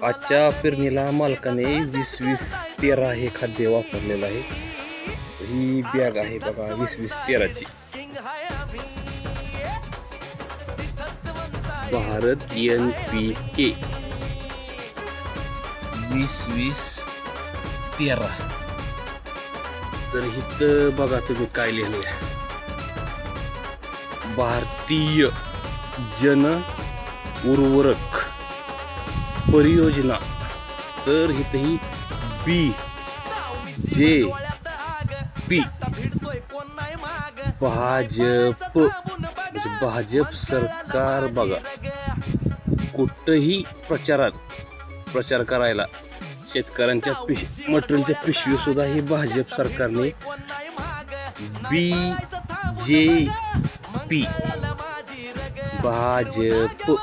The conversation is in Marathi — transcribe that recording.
आजच्या पेरणीला मालकाने 20-20-13 हे खाद्य वापरलेलं आहे. ही बॅग आहे बघा 20-20-13ची. भारत NPK 20-20-13. तर इथं बघा तुम्ही काय लिहिले, भारतीय जन उर्वरक परियोजना. तर इथेही BJP भाजप म्हणजे भाजप सरकार. बघा कुठंही प्रचार करायला शेतकऱ्यांच्या मटेरियलच्या पिशवी सुद्धा ही भाजप सरकारने BJP भाजप